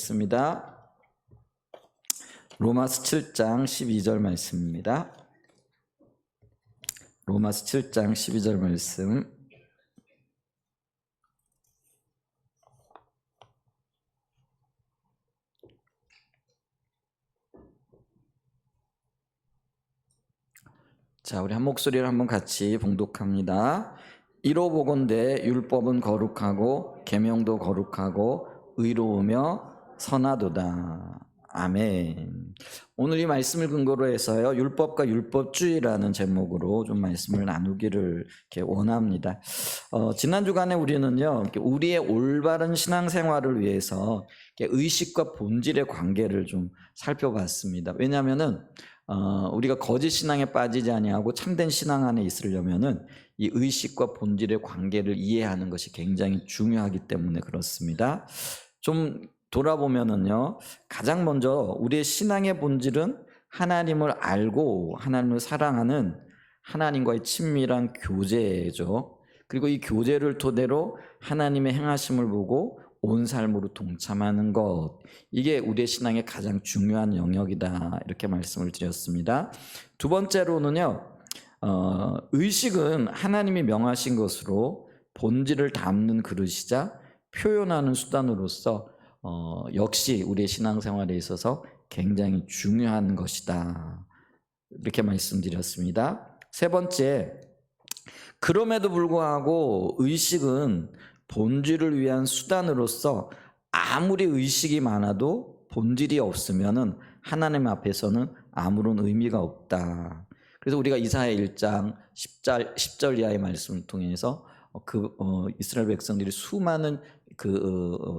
읽겠습니다. 로마서 7장 12절 말씀입니다. 로마서 7장 12절 말씀. 자, 우리 한 목소리를 한번 같이 봉독합니다. 이로 보건대 율법은 거룩하고 계명도 거룩하고 의로우며 선하도다. 아멘. 오늘 이 말씀을 근거로 해서요, 율법과 율법주의라는 제목으로 좀 말씀을 나누기를 이렇게 원합니다. 지난 주간에 우리는요, 우리의 올바른 신앙생활을 위해서 의식과 본질의 관계를 좀 살펴봤습니다. 왜냐하면은 우리가 거짓 신앙에 빠지지 아니하고 참된 신앙 안에 있으려면은 이 의식과 본질의 관계를 이해하는 것이 굉장히 중요하기 때문에 그렇습니다. 좀 돌아보면은요, 가장 먼저 우리의 신앙의 본질은 하나님을 알고 하나님을 사랑하는 하나님과의 친밀한 교제죠. 그리고 이 교제를 토대로 하나님의 행하심을 보고 온 삶으로 동참하는 것, 이게 우리의 신앙의 가장 중요한 영역이다, 이렇게 말씀을 드렸습니다. 두 번째로는요, 의식은 하나님이 명하신 것으로 본질을 담는 그릇이자 표현하는 수단으로서 역시 우리의 신앙생활에 있어서 굉장히 중요한 것이다, 이렇게 말씀드렸습니다. 세 번째, 그럼에도 불구하고 의식은 본질을 위한 수단으로서 아무리 의식이 많아도 본질이 없으면은 하나님 앞에서는 아무런 의미가 없다. 그래서 우리가 이사야 1장 10절 이하의 말씀을 통해서 이스라엘 백성들이 수많은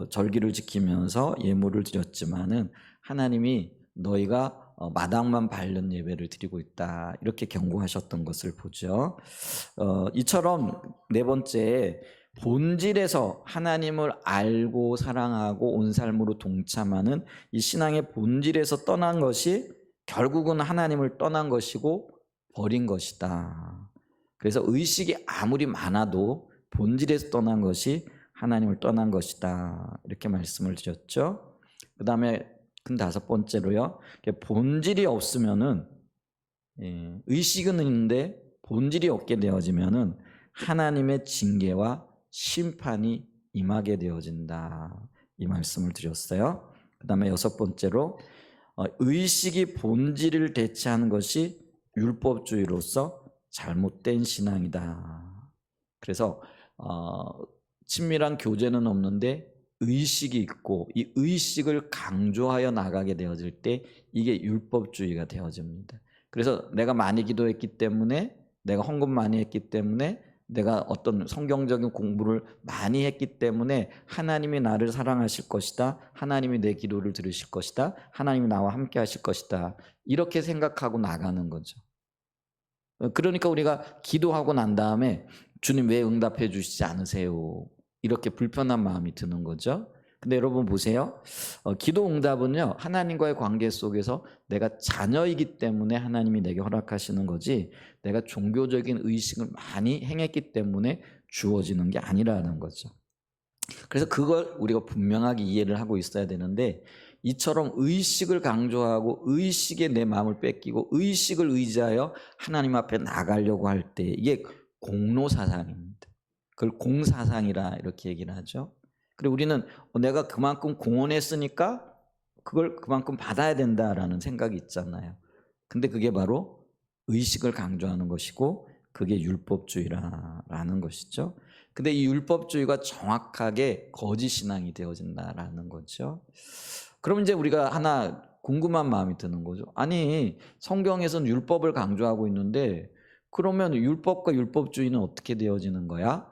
절기를 지키면서 예물을 드렸지만은 하나님이 너희가 마당만 밟는 예배를 드리고 있다, 이렇게 경고하셨던 것을 보죠. 이처럼 네 번째, 본질에서 하나님을 알고 사랑하고 온 삶으로 동참하는 이 신앙의 본질에서 떠난 것이 결국은 하나님을 떠난 것이고 버린 것이다. 그래서 의식이 아무리 많아도 본질에서 떠난 것이 하나님을 떠난 것이다, 이렇게 말씀을 드렸죠. 그 다음에 다섯 번째로요, 본질이 없으면은, 의식은 있는데 본질이 없게 되어지면은 하나님의 징계와 심판이 임하게 되어진다, 이 말씀을 드렸어요. 그 다음에 여섯 번째로, 의식이 본질을 대체하는 것이 율법주의로서 잘못된 신앙이다. 그래서 친밀한 교제는 없는데 의식이 있고 이 의식을 강조하여 나가게 되어질 때 이게 율법주의가 되어집니다. 그래서 내가 많이 기도했기 때문에, 내가 헌금 많이 했기 때문에, 내가 어떤 성경적인 공부를 많이 했기 때문에 하나님이 나를 사랑하실 것이다, 하나님이 내 기도를 들으실 것이다, 하나님이 나와 함께 하실 것이다, 이렇게 생각하고 나가는 거죠. 그러니까 우리가 기도하고 난 다음에 주님 왜 응답해 주시지 않으세요, 이렇게 불편한 마음이 드는 거죠. 근데 여러분 보세요. 기도 응답은요, 하나님과의 관계 속에서 내가 자녀이기 때문에 하나님이 내게 허락하시는 거지, 내가 종교적인 의식을 많이 행했기 때문에 주어지는 게 아니라는 거죠. 그래서 그걸 우리가 분명하게 이해를 하고 있어야 되는데, 이처럼 의식을 강조하고 의식에 내 마음을 뺏기고 의식을 의지하여 하나님 앞에 나가려고 할 때 이게 공로사상입니다. 그걸 공사상이라 이렇게 얘기를 하죠. 그리고 우리는 내가 그만큼 공헌했으니까 그걸 그만큼 받아야 된다라는 생각이 있잖아요. 근데 그게 바로 의식을 강조하는 것이고 그게 율법주의라는 것이죠. 근데 이 율법주의가 정확하게 거짓 신앙이 되어진다라는 거죠. 그럼 이제 우리가 하나 궁금한 마음이 드는 거죠. 아니, 성경에서는 율법을 강조하고 있는데 그러면 율법과 율법주의는 어떻게 되어지는 거야?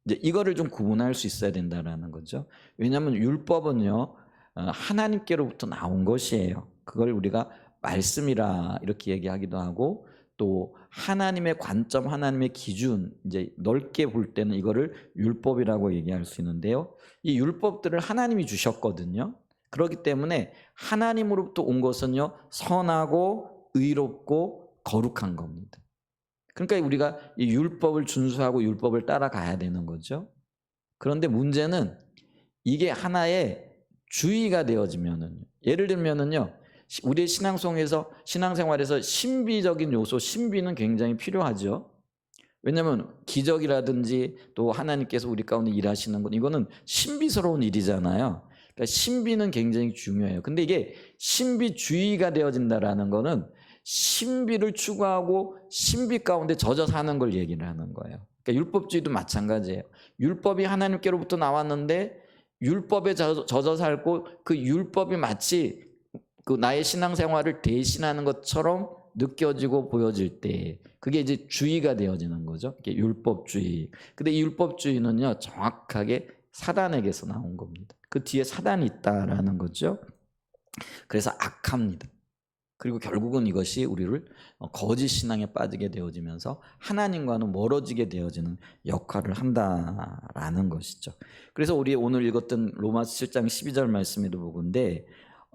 이제 이거를 좀 구분할 수 있어야 된다라는 거죠. 왜냐하면 율법은요, 하나님께로부터 나온 것이에요. 그걸 우리가 말씀이라 이렇게 얘기하기도 하고, 또 하나님의 관점, 하나님의 기준, 이제 넓게 볼 때는 이거를 율법이라고 얘기할 수 있는데요. 이 율법들을 하나님이 주셨거든요. 그렇기 때문에 하나님으로부터 온 것은요, 선하고 의롭고 거룩한 겁니다. 그러니까 우리가 이 율법을 준수하고 율법을 따라가야 되는 거죠. 그런데 문제는 이게 하나의 주의가 되어지면은, 예를 들면은요, 우리의 신앙생활에서 신비적인 요소, 신비는 굉장히 필요하죠. 왜냐하면 기적이라든지 또 하나님께서 우리 가운데 일하시는 것, 이거는 신비스러운 일이잖아요. 그러니까 신비는 굉장히 중요해요. 근데 이게 신비주의가 되어진다라는 거는 신비를 추구하고 신비 가운데 젖어 사는 걸 얘기를 하는 거예요. 그러니까 율법주의도 마찬가지예요. 율법이 하나님께로부터 나왔는데 율법에 젖어 살고 그 율법이 마치 그 나의 신앙생활을 대신하는 것처럼 느껴지고 보여질 때 그게 이제 주의가 되어지는 거죠. 이게 율법주의. 근데 이 율법주의는요, 정확하게 사단에게서 나온 겁니다. 그 뒤에 사단이 있다라는 거죠. 그래서 악합니다. 그리고 결국은 이것이 우리를 거짓 신앙에 빠지게 되어지면서 하나님과는 멀어지게 되어지는 역할을 한다라는 것이죠. 그래서 우리 오늘 읽었던 로마서 7장 12절 말씀에도 보건대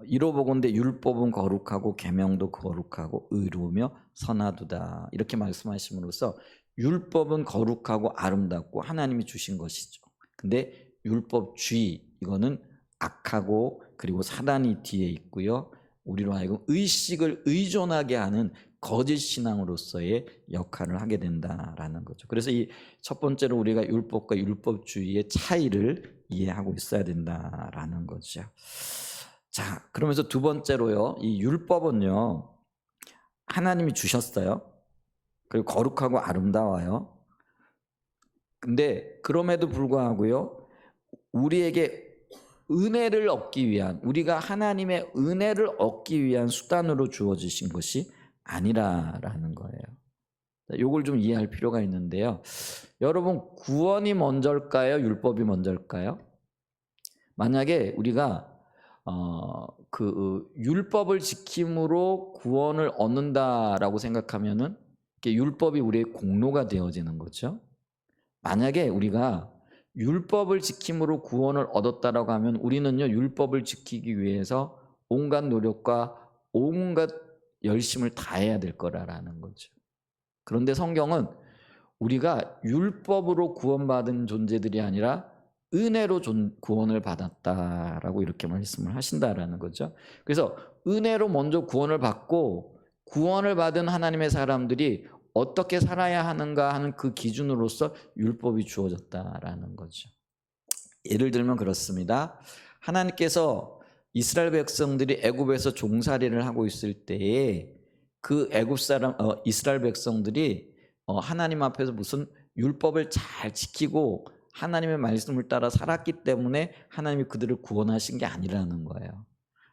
이로 보건대 율법은 거룩하고 계명도 거룩하고 의로우며 선하도다, 이렇게 말씀하심으로써 율법은 거룩하고 아름답고 하나님이 주신 것이죠. 근데 율법주의, 이거는 악하고 그리고 사단이 뒤에 있고요, 우리로 하여금 의식을 의존하게 하는 거짓 신앙으로서의 역할을 하게 된다라는 거죠. 그래서 이 첫 번째로 우리가 율법과 율법주의의 차이를 이해하고 있어야 된다라는 거죠. 자, 그러면서 두 번째로요, 이 율법은요, 하나님이 주셨어요. 그리고 거룩하고 아름다워요. 근데 그럼에도 불구하고요, 우리에게 은혜를 얻기 위한, 우리가 하나님의 은혜를 얻기 위한 수단으로 주어지신 것이 아니라라는 거예요. 이걸 좀 이해할 필요가 있는데요. 여러분, 구원이 먼저일까요? 율법이 먼저일까요? 만약에 우리가 율법을 지킴으로 구원을 얻는다라고 생각하면은 율법이 우리의 공로가 되어지는 거죠. 만약에 우리가 율법을 지킴으로 구원을 얻었다라고 하면 우리는요, 율법을 지키기 위해서 온갖 노력과 온갖 열심을 다해야 될 거라는 거죠. 그런데 성경은 우리가 율법으로 구원받은 존재들이 아니라 은혜로 구원을 받았다라고 이렇게 말씀을 하신다라는 거죠. 그래서 은혜로 먼저 구원을 받고 구원을 받은 하나님의 사람들이 어떻게 살아야 하는가 하는 그 기준으로서 율법이 주어졌다라는 거죠. 예를 들면 그렇습니다. 하나님께서 이스라엘 백성들이 애굽에서 종살이를 하고 있을 때에 그 이스라엘 백성들이 하나님 앞에서 무슨 율법을 잘 지키고 하나님의 말씀을 따라 살았기 때문에 하나님이 그들을 구원하신 게 아니라는 거예요.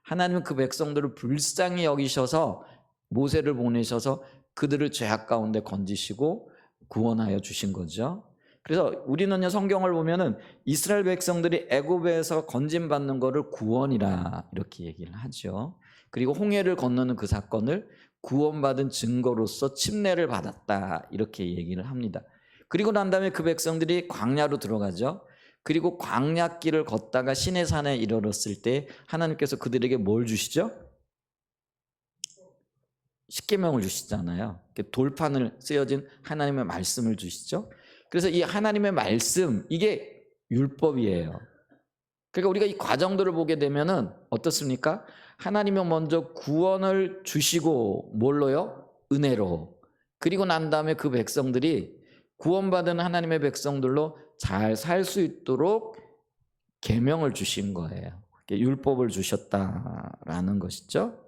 하나님은 그 백성들을 불쌍히 여기셔서 모세를 보내셔서 그들을 죄악 가운데 건지시고 구원하여 주신 거죠. 그래서 우리는요, 성경을 보면은 이스라엘 백성들이 애굽에서 건짐받는 것을 구원이라 이렇게 얘기를 하죠. 그리고 홍해를 건너는 그 사건을 구원받은 증거로서 침례를 받았다 이렇게 얘기를 합니다. 그리고 난 다음에 그 백성들이 광야로 들어가죠. 그리고 광야길을 걷다가 시내산에 이르렀을 때 하나님께서 그들에게 뭘 주시죠? 십계명을 주시잖아요. 돌판을 쓰여진 하나님의 말씀을 주시죠. 그래서 이 하나님의 말씀, 이게 율법이에요. 그러니까 우리가 이 과정들을 보게 되면은 어떻습니까? 하나님이 먼저 구원을 주시고 뭘로요? 은혜로. 그리고 난 다음에 그 백성들이 구원받은 하나님의 백성들로 잘 살 수 있도록 계명을 주신 거예요. 율법을 주셨다라는 것이죠.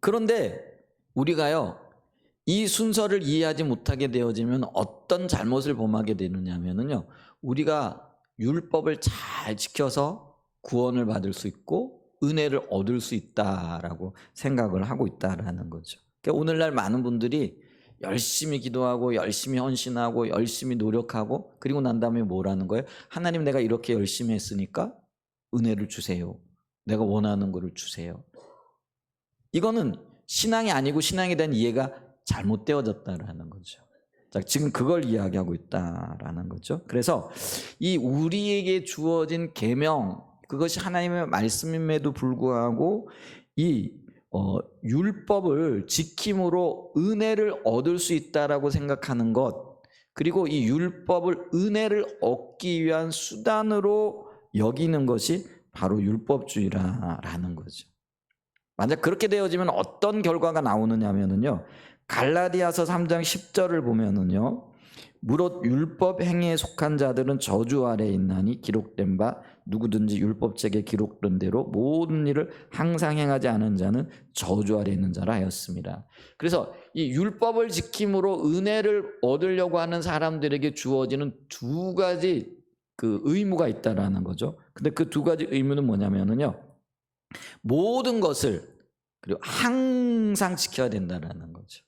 그런데 우리가요, 이 순서를 이해하지 못하게 되어지면 어떤 잘못을 범하게 되느냐면요, 우리가 율법을 잘 지켜서 구원을 받을 수 있고 은혜를 얻을 수 있다라고 생각을 하고 있다라는 거죠. 그러니까 오늘날 많은 분들이 열심히 기도하고 열심히 헌신하고 열심히 노력하고 그리고 난 다음에 뭐라는 거예요? 하나님, 내가 이렇게 열심히 했으니까 은혜를 주세요. 내가 원하는 거를 주세요. 이거는 신앙이 아니고 신앙에 대한 이해가 잘못되어졌다라는 거죠. 자, 지금 그걸 이야기하고 있다라는 거죠. 그래서 이 우리에게 주어진 계명, 그것이 하나님의 말씀임에도 불구하고 이 율법을 지킴으로 은혜를 얻을 수 있다라고 생각하는 것, 그리고 이 율법을 은혜를 얻기 위한 수단으로 여기는 것이 바로 율법주의라는 거죠. 만약 그렇게 되어지면 어떤 결과가 나오느냐면요, 갈라디아서 3장 10절을 보면은요, 무릇 율법 행위에 속한 자들은 저주 아래에 있나니 기록된 바 누구든지 율법책에 기록된 대로 모든 일을 항상 행하지 않은 자는 저주 아래에 있는 자라 하였습니다. 그래서 이 율법을 지킴으로 은혜를 얻으려고 하는 사람들에게 주어지는 두 가지 그 의무가 있다라는 거죠. 근데 그 두 가지 의무는 뭐냐면은요, 모든 것을 그리고 항상 지켜야 된다라는 거죠.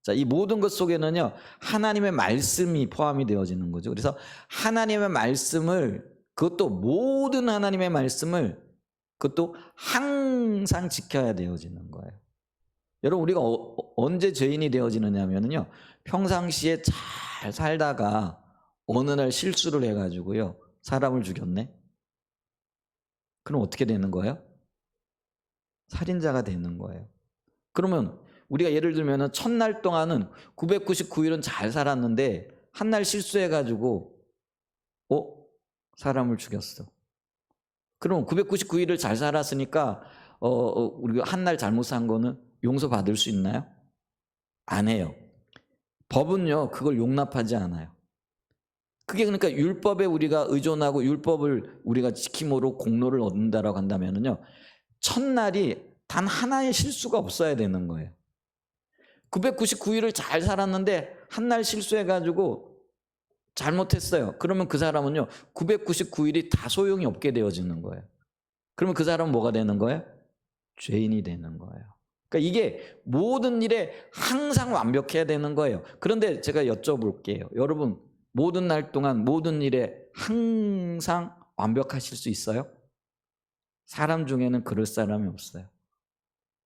자, 이 모든 것 속에는요, 하나님의 말씀이 포함이 되어지는 거죠. 그래서 하나님의 말씀을, 그것도 모든 하나님의 말씀을, 그것도 항상 지켜야 되어지는 거예요. 여러분, 우리가 언제 죄인이 되어지느냐면요, 평상시에 잘 살다가 어느 날 실수를 해가지고요, 사람을 죽였네? 그럼 어떻게 되는 거예요? 살인자가 되는 거예요. 그러면 우리가 예를 들면 첫날 동안은 999일은 잘 살았는데 한 날 실수해가지고 사람을 죽였어. 그럼 999일을 잘 살았으니까 우리가 한 날 잘못 산 거는 용서받을 수 있나요? 안 해요. 법은요, 그걸 용납하지 않아요. 그게 그러니까 율법에 우리가 의존하고 율법을 우리가 지킴으로 공로를 얻는다라고 한다면요, 첫날이 단 하나의 실수가 없어야 되는 거예요. 999일을 잘 살았는데 한 날 실수해가지고 잘못했어요. 그러면 그 사람은요, 999일이 다 소용이 없게 되어지는 거예요. 그러면 그 사람은 뭐가 되는 거예요? 죄인이 되는 거예요. 그러니까 이게 모든 일에 항상 완벽해야 되는 거예요. 그런데 제가 여쭤볼게요. 여러분, 모든 날 동안 모든 일에 항상 완벽하실 수 있어요? 사람 중에는 그럴 사람이 없어요.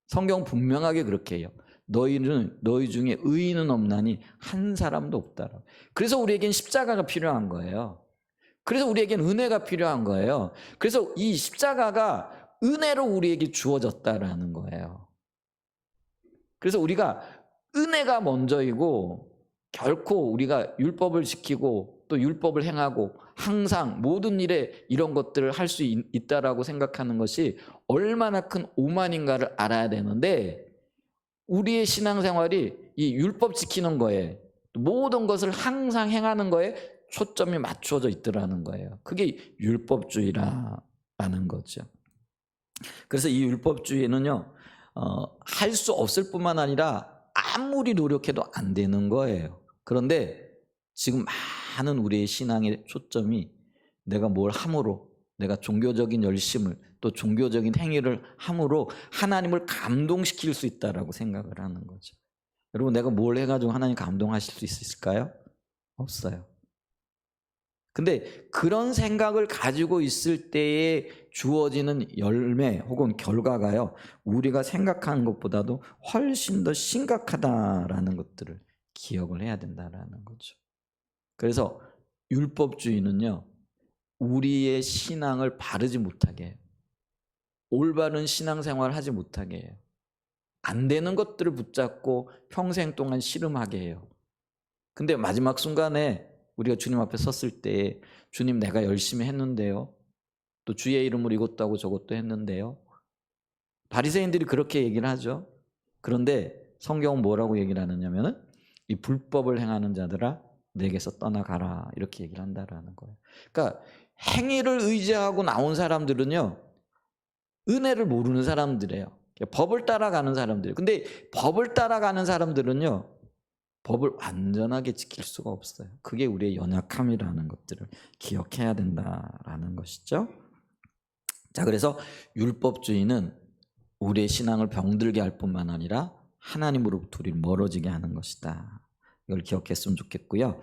성경 분명하게 그렇게 해요. 너희 중에 의인은 없나니 한 사람도 없다. 그래서 우리에겐 십자가가 필요한 거예요. 그래서 우리에겐 은혜가 필요한 거예요. 그래서 이 십자가가 은혜로 우리에게 주어졌다라는 거예요. 그래서 우리가 은혜가 먼저이고, 결코 우리가 율법을 지키고 또 율법을 행하고 항상 모든 일에 이런 것들을 할 수 있다라고 생각하는 것이 얼마나 큰 오만인가를 알아야 되는데, 우리의 신앙생활이 이 율법 지키는 거에, 모든 것을 항상 행하는 거에 초점이 맞추어져 있더라는 거예요. 그게 율법주의라는 거죠. 그래서 이 율법주의는요, 할 수 없을 뿐만 아니라 아무리 노력해도 안 되는 거예요. 그런데 지금 많은 우리의 신앙의 초점이 내가 뭘 함으로, 내가 종교적인 열심을 또 종교적인 행위를 함으로 하나님을 감동시킬 수 있다라고 생각을 하는 거죠. 여러분, 내가 뭘 해가지고 하나님 감동하실 수 있을까요? 없어요. 근데 그런 생각을 가지고 있을 때에 주어지는 열매 혹은 결과가요, 우리가 생각하는 것보다도 훨씬 더 심각하다라는 것들을 기억을 해야 된다라는 거죠. 그래서 율법주의는요, 우리의 신앙을 바르지 못하게 해요. 올바른 신앙생활을 하지 못하게 해요. 안 되는 것들을 붙잡고 평생 동안 씨름하게 해요. 근데 마지막 순간에 우리가 주님 앞에 섰을 때, 주님, 내가 열심히 했는데요, 또 주의 이름으로 이것도 하고 저것도 했는데요. 바리새인들이 그렇게 얘기를 하죠. 그런데 성경은 뭐라고 얘기를 하느냐면은, 이 불법을 행하는 자들아 내게서 떠나가라, 이렇게 얘기를 한다라는 거예요. 그러니까 행위를 의지하고 나온 사람들은요, 은혜를 모르는 사람들이에요. 법을 따라가는 사람들. 근데 법을 따라가는 사람들은요, 법을 완전하게 지킬 수가 없어요. 그게 우리의 연약함이라는 것들을 기억해야 된다라는 것이죠. 자, 그래서 율법주의는 우리의 신앙을 병들게 할 뿐만 아니라 하나님으로부터 우리를 멀어지게 하는 것이다. 이걸 기억했으면 좋겠고요.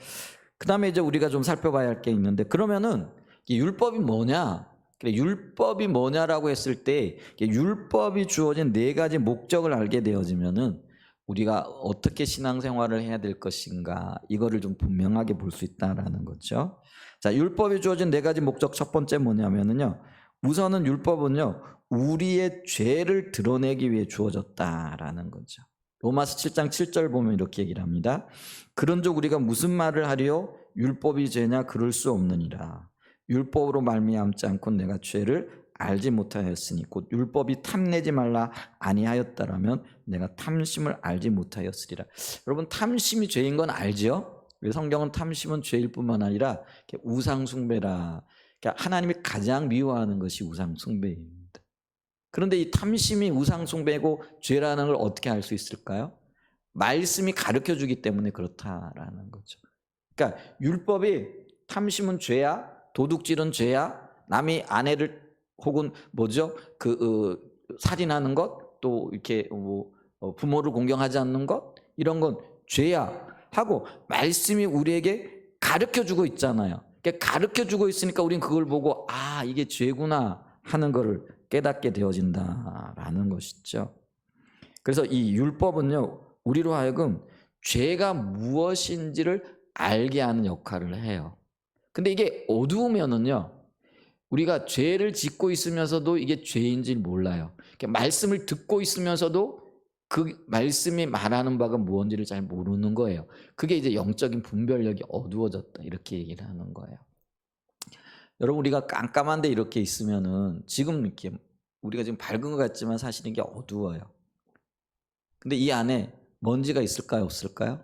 그 다음에 이제 우리가 좀 살펴봐야 할 게 있는데, 그러면은 이 율법이 뭐냐? 율법이 뭐냐라고 했을 때, 율법이 주어진 네 가지 목적을 알게 되어지면은 우리가 어떻게 신앙생활을 해야 될 것인가, 이거를 좀 분명하게 볼 수 있다라는 거죠. 자, 율법이 주어진 네 가지 목적, 첫 번째 뭐냐면은요, 우선은 율법은요, 우리의 죄를 드러내기 위해 주어졌다라는 거죠. 로마서 7장 7절 보면 이렇게 얘기를 합니다. 그런즉 우리가 무슨 말을 하리요? 율법이 죄냐? 그럴 수 없느니라. 율법으로 말미암지 않고 내가 죄를 알지 못하였으니 곧 율법이 탐내지 말라 아니하였다라면 내가 탐심을 알지 못하였으리라. 여러분, 탐심이 죄인 건 알지요? 왜 성경은 탐심은 죄일 뿐만 아니라 우상 숭배라. 그러니까 하나님이 가장 미워하는 것이 우상 숭배입니다. 그런데 이 탐심이 우상 숭배고 죄라는 걸 어떻게 알 수 있을까요? 말씀이 가르쳐 주기 때문에 그렇다라는 거죠. 그러니까 율법이 탐심은 죄야, 도둑질은 죄야, 남이 아내를 혹은 살인하는 것, 또 이렇게 부모를 공경하지 않는 것, 이런 건 죄야 하고 말씀이 우리에게 가르쳐 주고 있잖아요. 그러니까 가르쳐 주고 있으니까 우리는 그걸 보고 아, 이게 죄구나 하는 것을 깨닫게 되어진다라는 것이죠. 그래서 이 율법은요, 우리로 하여금 죄가 무엇인지를 알게 하는 역할을 해요. 근데 이게 어두우면은요, 우리가 죄를 짓고 있으면서도 이게 죄인지 몰라요. 그러니까 말씀을 듣고 있으면서도 그 말씀이 말하는 바가 무엇인지를 잘 모르는 거예요. 그게 이제 영적인 분별력이 어두워졌다, 이렇게 얘기를 하는 거예요. 여러분, 우리가 깜깜한데 이렇게 있으면은 지금 이렇게 우리가 지금 밝은 것 같지만 사실 이게 어두워요. 근데 이 안에 먼지가 있을까요, 없을까요?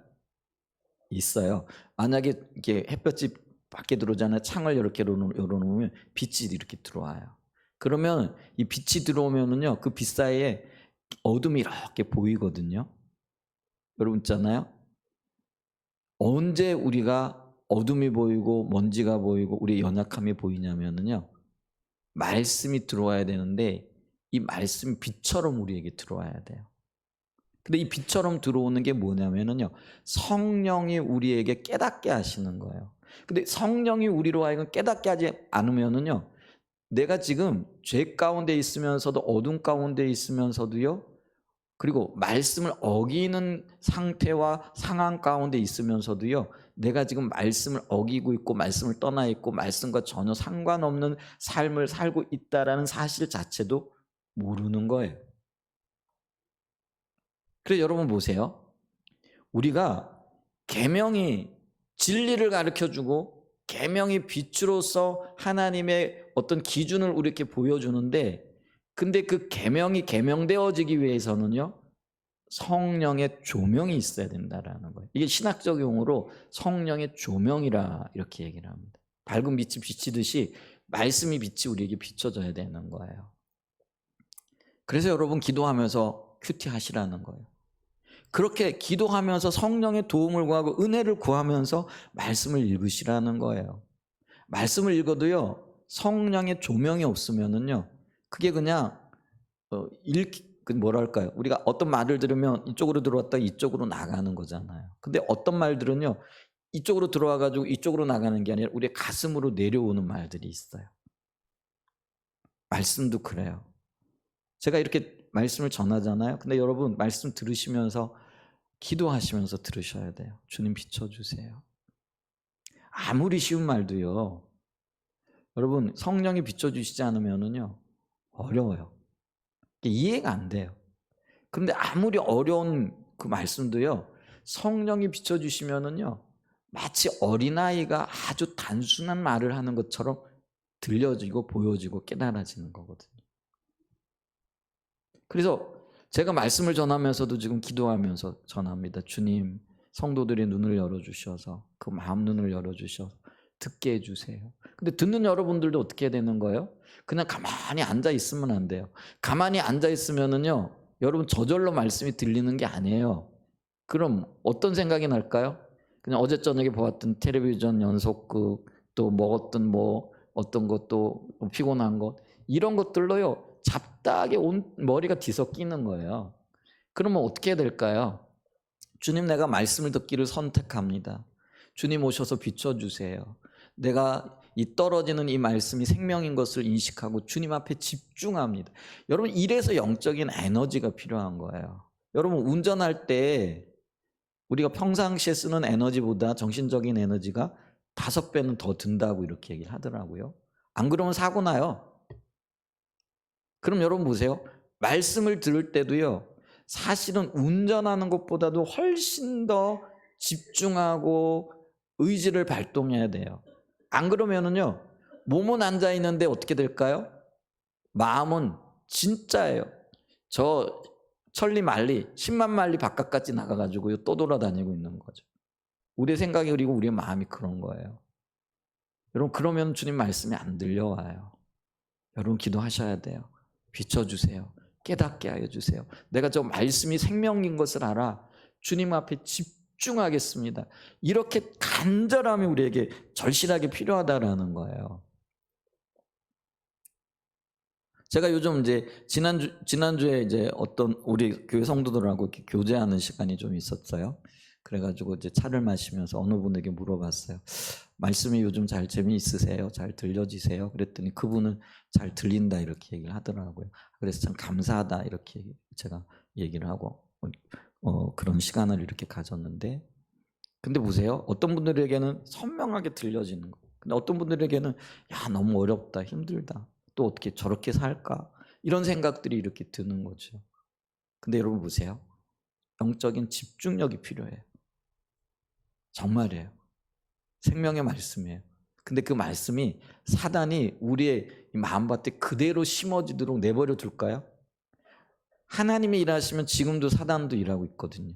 있어요. 만약에 이렇게 햇볕이 밖에 들어오잖아요. 창을 이렇게 열어놓으면 빛이 이렇게 들어와요. 그러면 이 빛이 들어오면은요, 그 빛 사이에 어둠이 이렇게 보이거든요. 여러분 있잖아요. 언제 우리가 어둠이 보이고 먼지가 보이고 우리의 연약함이 보이냐면은요, 말씀이 들어와야 되는데 이 말씀이 빛처럼 우리에게 들어와야 돼요. 근데 이 빛처럼 들어오는 게 뭐냐면은요, 성령이 우리에게 깨닫게 하시는 거예요. 근데 성령이 우리로 하여금 깨닫게 하지 않으면은요, 내가 지금 죄 가운데 있으면서도 어둠 가운데 있으면서도요, 그리고 말씀을 어기는 상태와 상황 가운데 있으면서도요, 내가 지금 말씀을 어기고 있고 말씀을 떠나 있고 말씀과 전혀 상관없는 삶을 살고 있다라는 사실 자체도 모르는 거예요. 그래서 여러분 보세요. 우리가 계명이 진리를 가르쳐주고 계명이 빛으로서 하나님의 어떤 기준을 우리에게 보여주는데, 근데 그 계명이 계명되어지기 위해서는요, 성령의 조명이 있어야 된다라는 거예요. 이게 신학적 용어로 성령의 조명이라 이렇게 얘기를 합니다. 밝은 빛이 비치듯이 말씀이 빛이 우리에게 비춰져야 되는 거예요. 그래서 여러분 기도하면서 큐티 하시라는 거예요. 그렇게 기도하면서 성령의 도움을 구하고 은혜를 구하면서 말씀을 읽으시라는 거예요. 말씀을 읽어도요, 성령의 조명이 없으면은요, 그게 그냥 뭐랄까요? 우리가 어떤 말을 들으면 이쪽으로 들어왔다 이쪽으로 나가는 거잖아요. 근데 어떤 말들은요, 이쪽으로 들어와가지고 이쪽으로 나가는 게 아니라 우리의 가슴으로 내려오는 말들이 있어요. 말씀도 그래요. 제가 이렇게 말씀을 전하잖아요. 근데 여러분 말씀 들으시면서 기도하시면서 들으셔야 돼요. 주님 비춰주세요. 아무리 쉬운 말도요, 여러분 성령이 비춰주시지 않으면은요, 어려워요. 이해가 안 돼요. 그런데 아무리 어려운 그 말씀도요, 성령이 비춰주시면은요, 마치 어린아이가 아주 단순한 말을 하는 것처럼 들려지고 보여지고 깨달아지는 거거든요. 그래서 제가 말씀을 전하면서도 지금 기도하면서 전합니다. 주님, 성도들의 눈을 열어주셔서 그 마음 눈을 열어주셔서 듣게 해주세요. 근데 듣는 여러분들도 어떻게 해야 되는 거예요? 그냥 가만히 앉아 있으면 안 돼요. 가만히 앉아 있으면은요, 여러분 저절로 말씀이 들리는 게 아니에요. 그럼 어떤 생각이 날까요? 그냥 어제 저녁에 보았던 텔레비전 연속극, 또 먹었던 어떤 것도 피곤한 것, 이런 것들로요, 잡다하게 온 머리가 뒤섞이는 거예요. 그러면 어떻게 해야 될까요? 주님, 내가 말씀을 듣기를 선택합니다. 주님 오셔서 비춰주세요. 내가 이 떨어지는 이 말씀이 생명인 것을 인식하고 주님 앞에 집중합니다. 여러분, 이래서 영적인 에너지가 필요한 거예요. 여러분, 운전할 때 우리가 평상시에 쓰는 에너지보다 정신적인 에너지가 5배는 더 든다고 이렇게 얘기를 하더라고요. 안 그러면 사고 나요. 그럼 여러분 보세요. 말씀을 들을 때도요, 사실은 운전하는 것보다도 훨씬 더 집중하고 의지를 발동해야 돼요. 안 그러면은요, 몸은 앉아 있는데 어떻게 될까요? 마음은 진짜예요. 저 천리 만리 10만 마리 바깥까지 나가가지고요 또 돌아다니고 있는 거죠. 우리의 생각이 그리고 우리의 마음이 그런 거예요. 여러분 그러면 주님 말씀이 안 들려와요. 여러분 기도하셔야 돼요. 비춰주세요. 깨닫게 하여 주세요. 내가 저 말씀이 생명인 것을 알아 주님 앞에 집중하겠습니다. 이렇게 간절함이 우리에게 절실하게 필요하다라는 거예요. 제가 요즘 이제 지난주에 이제 어떤 우리 교회 성도들하고 이렇게 교제하는 시간이 좀 있었어요. 그래가지고 이제 차를 마시면서 어느 분에게 물어봤어요. 말씀이 요즘 잘 재미있으세요? 잘 들려지세요? 그랬더니 그분은 잘 들린다 이렇게 얘기를 하더라고요. 그래서 참 감사하다 이렇게 제가 얘기를 하고 그런 시간을 이렇게 가졌는데, 근데 보세요. 어떤 분들에게는 선명하게 들려지는 거. 근데 어떤 분들에게는 야 너무 어렵다, 힘들다. 또 어떻게 저렇게 살까? 이런 생각들이 이렇게 드는 거죠. 근데 여러분 보세요. 영적인 집중력이 필요해요. 정말이에요. 생명의 말씀이에요. 근데 그 말씀이 사단이 우리의 마음밭에 그대로 심어지도록 내버려 둘까요? 하나님이 일하시면 지금도 사단도 일하고 있거든요.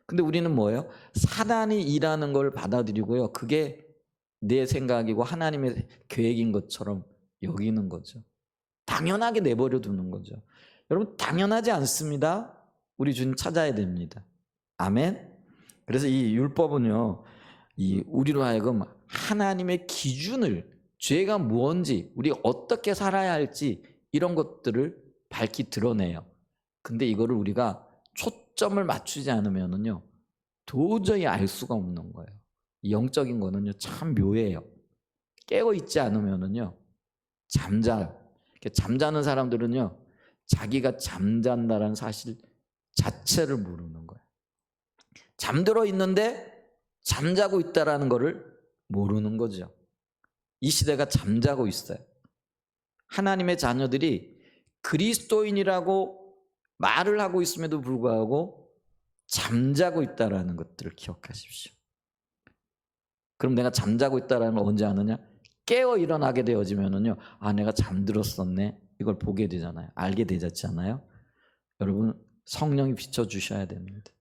근데 우리는 뭐예요? 사단이 일하는 걸 받아들이고요. 그게 내 생각이고 하나님의 계획인 것처럼 여기는 거죠. 당연하게 내버려 두는 거죠. 여러분 당연하지 않습니다. 우리 주님 찾아야 됩니다. 아멘. 그래서 이 율법은요, 이 우리로 하여금 하나님의 기준을, 죄가 무엇인지, 우리 어떻게 살아야 할지 이런 것들을 밝히 드러내요. 근데 이거를 우리가 초점을 맞추지 않으면은요 도저히 알 수가 없는 거예요. 영적인 거는요 참 묘해요. 깨어 있지 않으면은요 잠자요. 잠자는 사람들은요 자기가 잠잔다라는 사실 자체를 모르는 거예요. 잠들어 있는데 잠자고 있다라는 거를 모르는 거죠. 이 시대가 잠자고 있어요. 하나님의 자녀들이 그리스도인이라고 말을 하고 있음에도 불구하고 잠자고 있다라는 것들을 기억하십시오. 그럼 내가 잠자고 있다라는 걸 언제 아느냐? 깨어 일어나게 되어지면은요, 아 내가 잠들었었네. 이걸 보게 되잖아요. 알게 되잖아요. 여러분 성령이 비춰주셔야 됩니다.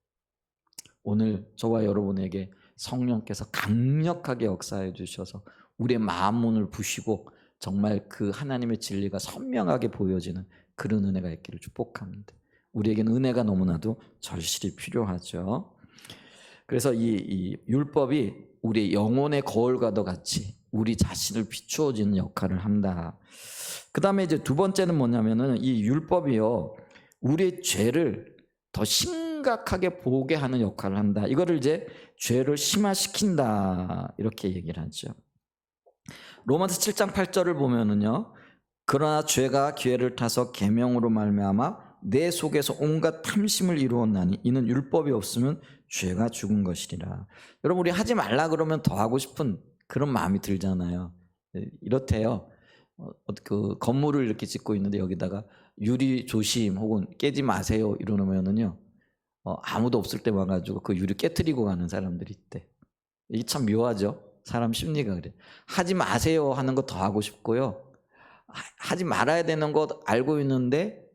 오늘 저와 여러분에게 성령께서 강력하게 역사해 주셔서 우리의 마음문을 부시고 정말 그 하나님의 진리가 선명하게 보여지는 그런 은혜가 있기를 축복합니다. 우리에게는 은혜가 너무나도 절실히 필요하죠. 그래서 이 율법이 우리 영혼의 거울과도 같이 우리 자신을 비추어주는 역할을 한다. 그 다음에 이제 두 번째는 뭐냐면은 이 율법이요 우리의 죄를 더 심각하게 보게 하는 역할을 한다. 이거를 이제 죄를 심화시킨다 이렇게 얘기를 하죠. 로마서 7장 8절을 보면은요. 그러나 죄가 기회를 타서 계명으로 말미암아 내 속에서 온갖 탐심을 이루었나니 이는 율법이 없으면 죄가 죽은 것이리라. 여러분 우리 하지 말라 그러면 더 하고 싶은 그런 마음이 들잖아요. 이렇대요. 그 건물을 이렇게 짓고 있는데 여기다가 유리 조심 혹은 깨지 마세요 이러면은요 아무도 없을 때 와가지고 그 유리 깨트리고 가는 사람들이 있대. 이게 참 묘하죠. 사람 심리가 그래. 하지 마세요 하는 거 더 하고 싶고요. 하지 말아야 되는 거 알고 있는데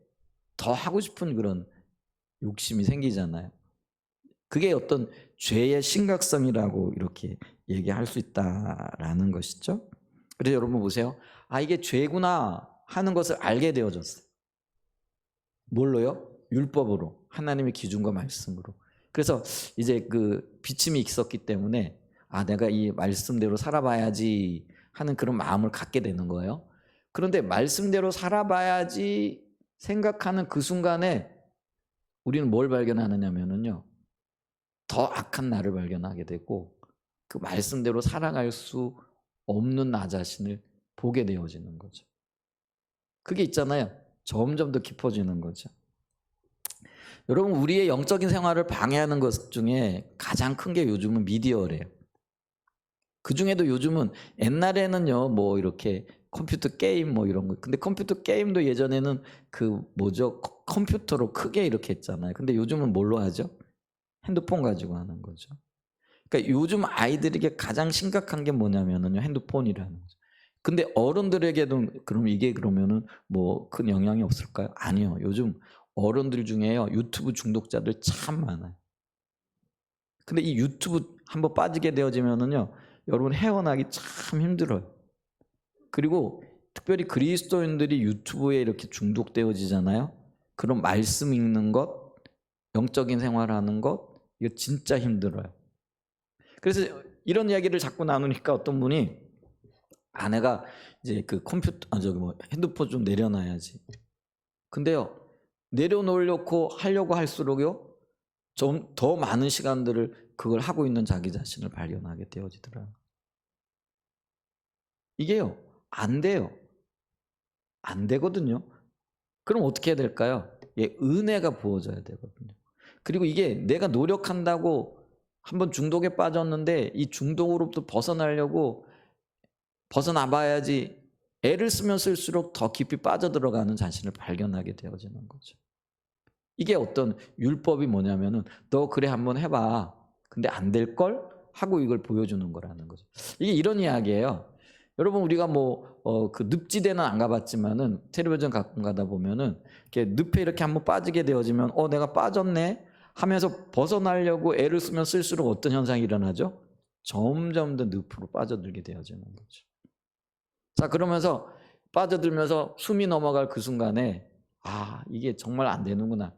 더 하고 싶은 그런 욕심이 생기잖아요. 그게 어떤 죄의 심각성이라고 이렇게 얘기할 수 있다라는 것이죠. 그래서 여러분 보세요. 아 이게 죄구나 하는 것을 알게 되어졌어요. 뭘로요? 율법으로. 하나님의 기준과 말씀으로. 그래서 이제 그 비침이 있었기 때문에 아 내가 이 말씀대로 살아봐야지 하는 그런 마음을 갖게 되는 거예요. 그런데 말씀대로 살아봐야지 생각하는 그 순간에 우리는 뭘 발견하느냐면요. 더 악한 나를 발견하게 되고 그 말씀대로 살아갈 수 없는 나 자신을 보게 되어지는 거죠. 그게 있잖아요. 점점 더 깊어지는 거죠. 여러분 우리의 영적인 생활을 방해하는 것 중에 가장 큰 게 요즘은 미디어래요. 그 중에도 요즘은 옛날에는요 뭐 이렇게 컴퓨터 게임 뭐 이런 거 근데 컴퓨터 게임도 예전에는 그 뭐죠 컴퓨터로 크게 이렇게 했잖아요. 근데 요즘은 뭘로 하죠? 핸드폰 가지고 하는 거죠. 그러니까 요즘 아이들에게 가장 심각한 게 뭐냐면요 핸드폰이라는 거죠. 근데 어른들에게도 그럼 이게 그러면은 뭐 큰 영향이 없을까요? 아니요. 요즘 어른들 중에요, 유튜브 중독자들 참 많아요. 근데 이 유튜브 한번 빠지게 되어지면은요, 여러분 헤어나기 참 힘들어요. 그리고 특별히 그리스도인들이 유튜브에 이렇게 중독되어지잖아요. 그럼 말씀 읽는 것, 영적인 생활하는 것, 이거 진짜 힘들어요. 그래서 이런 이야기를 자꾸 나누니까 어떤 분이 아내가 이제 그 컴퓨터, 저기 뭐 핸드폰 좀 내려놔야지. 근데요, 내려놓으려고 하려고 할수록요, 좀 더 많은 시간들을 그걸 하고 있는 자기 자신을 발견하게 되어지더라고요. 이게요, 안 돼요. 안 되거든요. 그럼 어떻게 해야 될까요? 예, 은혜가 부어져야 되거든요. 그리고 이게 내가 노력한다고 한번 중독에 빠졌는데 이 중독으로부터 벗어나려고 벗어나 봐야지 애를 쓰면 쓸수록 더 깊이 빠져들어가는 자신을 발견하게 되어지는 거죠. 이게 어떤 율법이 뭐냐면은 너 그래 한번 해봐. 근데 안 될걸? 하고 이걸 보여주는 거라는 거죠. 이게 이런 이야기예요. 여러분 우리가 뭐 그 늪지대는 안 가봤지만은 텔레비전 가끔 가다 보면은 이렇게 늪에 이렇게 한번 빠지게 되어지면 내가 빠졌네 하면서 벗어나려고 애를 쓰면 쓸수록 어떤 현상이 일어나죠? 점점 더 늪으로 빠져들게 되어지는 거죠. 자, 그러면서 빠져들면서 숨이 넘어갈 그 순간에 이게 정말 안 되는구나.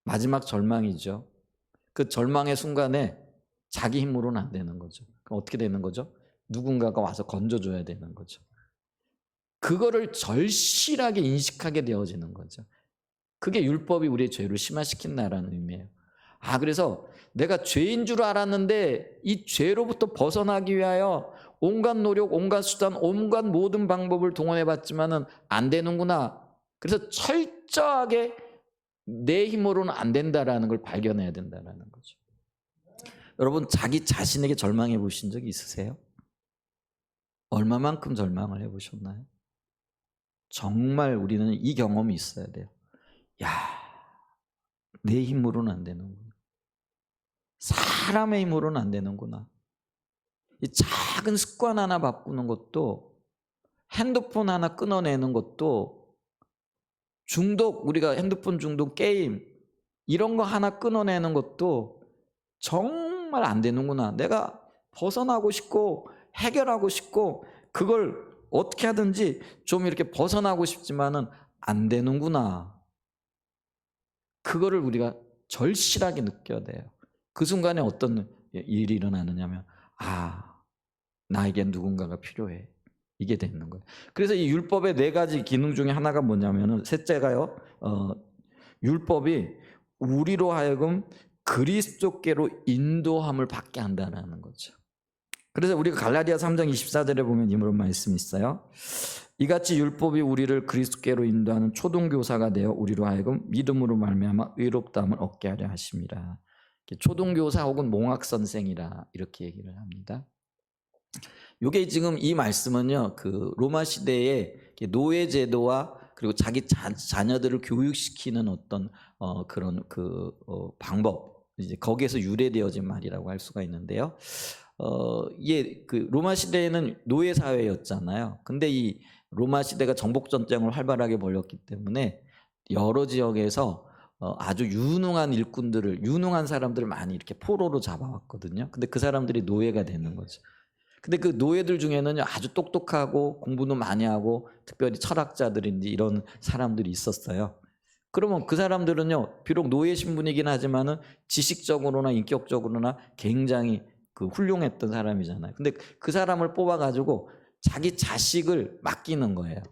마지막 절망이죠. 그 절망의 순간에 자기 힘으로는 안 되는 거죠. 그럼 어떻게 되는 거죠? 누군가가 와서 건져줘야 되는 거죠. 그거를 절실하게 인식하게 되어지는 거죠. 그게 율법이 우리의 죄를 심화시킨다라는 의미예요. 그래서 내가 죄인 줄 알았는데 이 죄로부터 벗어나기 위하여 온갖 노력, 온갖 수단, 온갖 모든 방법을 동원해 봤지만은 안 되는구나. 그래서 철저하게 내 힘으로는 안 된다라는 걸 발견해야 된다라는 거죠. 여러분 자기 자신에게 절망해 보신 적이 있으세요? 얼마만큼 절망을 해 보셨나요? 정말 우리는 이 경험이 있어야 돼요. 내 힘으로는 안 되는구나. 사람의 힘으로는 안 되는구나. 이 작은 습관 하나 바꾸는 것도, 핸드폰 하나 끊어내는 것도, 중독, 우리가 핸드폰 중독, 게임 이런 거 하나 끊어내는 것도 정말 안 되는구나. 내가 벗어나고 싶고 해결하고 싶고 그걸 어떻게 하든지 좀 이렇게 벗어나고 싶지만은 안 되는구나. 그거를 우리가 절실하게 느껴야 돼요. 그 순간에 어떤 일이 일어나느냐면 나에겐 누군가가 필요해. 이게 되는 거예요. 그래서 이 율법의 4가지 기능 중에 하나가 뭐냐면은 셋째가요. 율법이 우리로 하여금 그리스도께로 인도함을 받게 한다는 거죠. 그래서 우리가 갈라디아 3장 24절에 보면 이런 말씀이 있어요. 이같이 율법이 우리를 그리스도께로 인도하는 초등교사가 되어 우리로 하여금 믿음으로 말미암아 의롭다함을 얻게 하려 하심이라. 초등교사 혹은 몽학선생이라 이렇게 얘기를 합니다. 이게 지금 이 말씀은요, 그 로마 시대의 노예 제도와 그리고 자기 자녀들을 교육시키는 어떤 그런 방법, 이제 거기에서 유래되어진 말이라고 할 수가 있는데요. 이게 그 로마 시대에는 노예 사회였잖아요. 근데 이 로마 시대가 정복 전쟁을 활발하게 벌였기 때문에 여러 지역에서 아주 유능한 일꾼들을, 유능한 사람들을 많이 이렇게 포로로 잡아왔거든요. 근데 그 사람들이 노예가 되는 거죠. 근데 그 노예들 중에는 아주 똑똑하고 공부도 많이 하고 특별히 철학자들인지 이런 사람들이 있었어요. 그러면 그 사람들은요, 비록 노예 신분이긴 하지만은 지식적으로나 인격적으로나 굉장히 그 훌륭했던 사람이잖아요. 근데 그 사람을 뽑아가지고 자기 자식을 맡기는 거예요.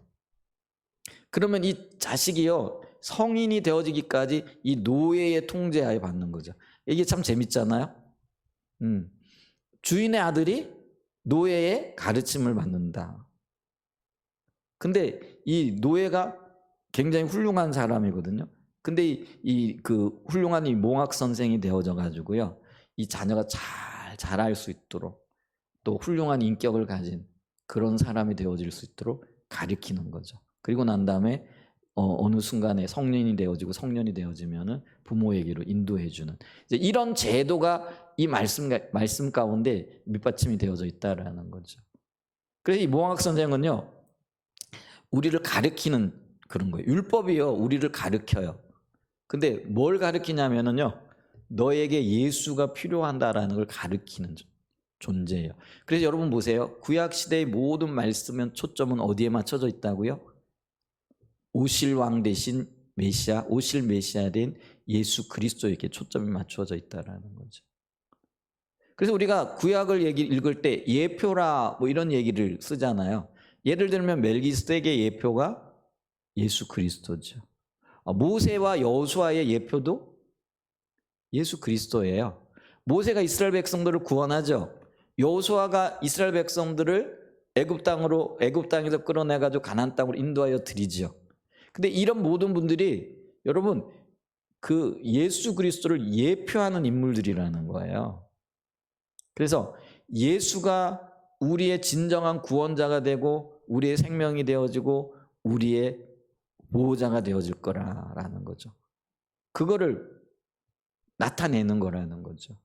그러면 이 자식이요, 성인이 되어지기까지 이 노예의 통제하에 받는 거죠. 이게 참 재밌잖아요. 주인의 아들이 노예의 가르침을 받는다. 근데 이 노예가 굉장히 훌륭한 사람이거든요. 근데 그 훌륭한 이 몽학 선생이 되어져 가지고요, 이 자녀가 잘 자랄 수 있도록 또 훌륭한 인격을 가진 그런 사람이 되어질 수 있도록 가르치는 거죠. 그리고 난 다음에 어느 순간에 성인이 되어지고 성년이 되어지면은 부모에게로 인도해주는, 이제 이런 제도가 이 말씀 가운데 밑받침이 되어져 있다라는 거죠. 그래서 이 모학 선생은요, 우리를 가르치는 그런 거예요. 율법이요, 우리를 가르쳐요. 근데 뭘 가르치냐면요, 너에게 예수가 필요한다라는 걸 가르치는 존재예요. 그래서 여러분 보세요. 구약 시대의 모든 말씀은 초점은 어디에 맞춰져 있다고요? 오실 왕 대신 메시아, 오실 메시아인 예수 그리스도에게 초점이 맞춰져 있다라는 거죠. 그래서 우리가 구약을 읽을 때 예표라 뭐 이런 얘기를 쓰잖아요. 예를 들면 멜기스덱의 예표가 예수 그리스도죠. 모세와 여호수아의 예표도 예수 그리스도예요. 모세가 이스라엘 백성들을 구원하죠. 여호수아가 이스라엘 백성들을 애굽 땅에서 끌어내 가지고 가나안 땅으로 인도하여 드리지요. 근데 이런 모든 분들이 여러분 그 예수 그리스도를 예표하는 인물들이라는 거예요. 그래서 예수가 우리의 진정한 구원자가 되고 우리의 생명이 되어지고 우리의 보호자가 되어질 거라는 거죠. 그거를 나타내는 거라는 거죠.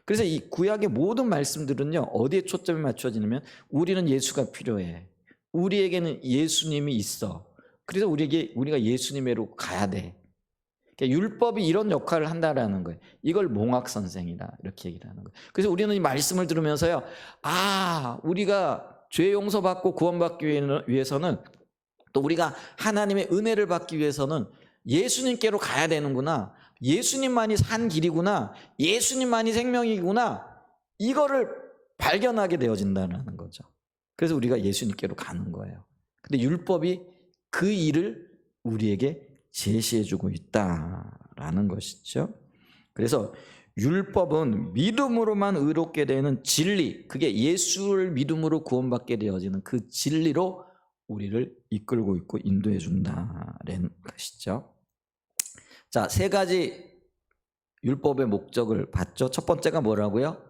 그래서 이 구약의 모든 말씀들은요, 어디에 초점이 맞춰지냐면 우리는 예수가 필요해. 우리에게는 예수님이 있어. 그래서 우리가 예수님으로 가야 돼. 그러니까 율법이 이런 역할을 한다라는 거예요. 이걸 몽학 선생이다 이렇게 얘기를 하는 거예요. 그래서 우리는 이 말씀을 들으면서요, 우리가 죄 용서받고 구원받기 위해서는 또 우리가 하나님의 은혜를 받기 위해서는 예수님께로 가야 되는구나. 예수님만이 산 길이구나. 예수님만이 생명이구나. 이거를 발견하게 되어진다는 거죠. 그래서 우리가 예수님께로 가는 거예요. 근데 율법이 그 일을 우리에게 제시해주고 있다라는 것이죠. 그래서 율법은 믿음으로만 의롭게 되는 진리, 그게 예수를 믿음으로 구원받게 되어지는 그 진리로 우리를 이끌고 있고 인도해 준다는 것이죠. 자, 세 가지 율법의 목적을 봤죠. 첫 번째가 뭐라고요?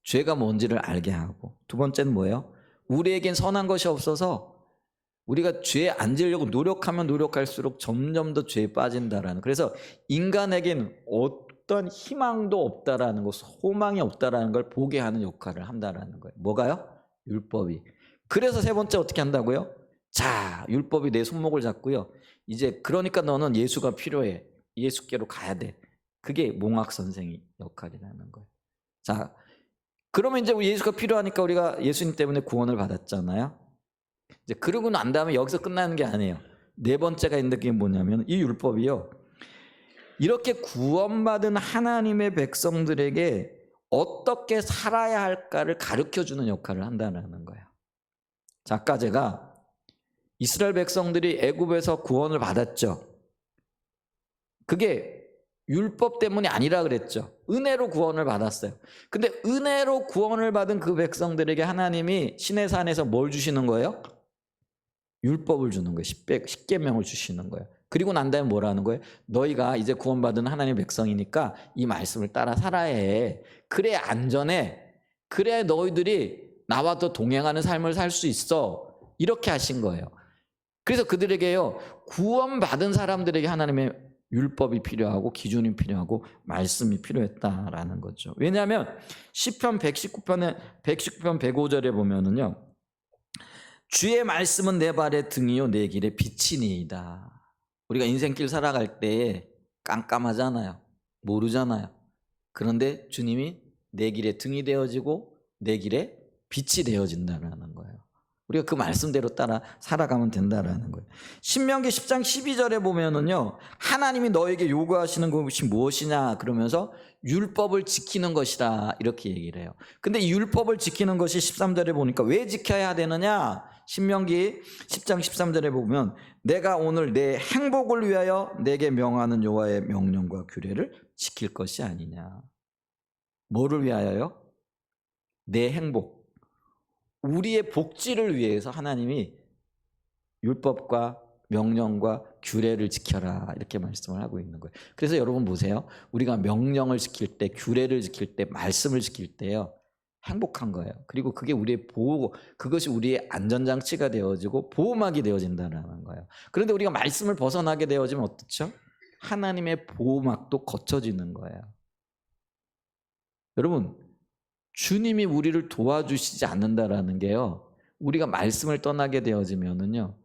죄가 뭔지를 알게 하고, 두 번째는 뭐예요? 우리에겐 선한 것이 없어서 우리가 죄에 안 지으려고 노력하면 노력할수록 점점 더 죄에 빠진다라는, 그래서 인간에겐 어떤 희망도 없다라는 것, 소망이 없다라는 걸 보게 하는 역할을 한다라는 거예요. 뭐가요? 율법이. 그래서 세 번째 어떻게 한다고요? 자, 율법이 내 손목을 잡고요, 이제 그러니까 너는 예수가 필요해. 예수께로 가야 돼. 그게 몽학 선생의 역할이라는 거예요. 자, 그러면 이제 예수가 필요하니까 우리가 예수님 때문에 구원을 받았잖아요. 이제 그러고 난 다음에 여기서 끝나는 게 아니에요. 네 번째가 있는 게 뭐냐면 이 율법이요, 이렇게 구원받은 하나님의 백성들에게 어떻게 살아야 할까를 가르쳐주는 역할을 한다는 거예요. 자, 아까 제가 이스라엘 백성들이 애굽에서 구원을 받았죠. 그게 율법 때문이 아니라 그랬죠. 은혜로 구원을 받았어요. 근데 은혜로 구원을 받은 그 백성들에게 하나님이 시내산에서 뭘 주시는 거예요? 율법을 주는 거예요. 10계명을 주시는 거예요. 그리고 난 다음에 뭐라는 거예요? 너희가 이제 구원받은 하나님의 백성이니까 이 말씀을 따라 살아야 해. 그래야 안전해. 그래야 너희들이 나와 더 동행하는 삶을 살 수 있어. 이렇게 하신 거예요. 그래서 그들에게요, 구원받은 사람들에게 하나님의 율법이 필요하고 기준이 필요하고 말씀이 필요했다라는 거죠. 왜냐하면 시편 119편 105절에 보면은요, 주의 말씀은 내 발의 등이요 내 길의 빛이니이다. 우리가 인생길 살아갈 때 깜깜하잖아요. 모르잖아요. 그런데 주님이 내 길의 등이 되어지고 내 길의 빛이 되어진다는 거예요. 우리가 그 말씀대로 따라 살아가면 된다라는 거예요. 신명기 10장 12절에 보면은요, 하나님이 너에게 요구하시는 것이 무엇이냐 그러면서 율법을 지키는 것이다 이렇게 얘기를 해요. 근데 이 율법을 지키는 것이 13절에 보니까 왜 지켜야 되느냐? 신명기 10장 13절에 보면 내가 오늘 내 행복을 위하여 내게 명하는 여호와의 명령과 규례를 지킬 것이 아니냐. 뭐를 위하여요? 내 행복, 우리의 복지를 위해서 하나님이 율법과 명령과 규례를 지켜라 이렇게 말씀을 하고 있는 거예요. 그래서 여러분 보세요. 우리가 명령을 지킬 때, 규례를 지킬 때, 말씀을 지킬 때요, 행복한 거예요. 그리고 그게 우리의 보호, 그것이 우리의 안전장치가 되어지고 보호막이 되어진다는 거예요. 그런데 우리가 말씀을 벗어나게 되어지면 어떻죠? 하나님의 보호막도 거쳐지는 거예요. 여러분, 주님이 우리를 도와주시지 않는다라는 게요, 우리가 말씀을 떠나게 되어지면은요,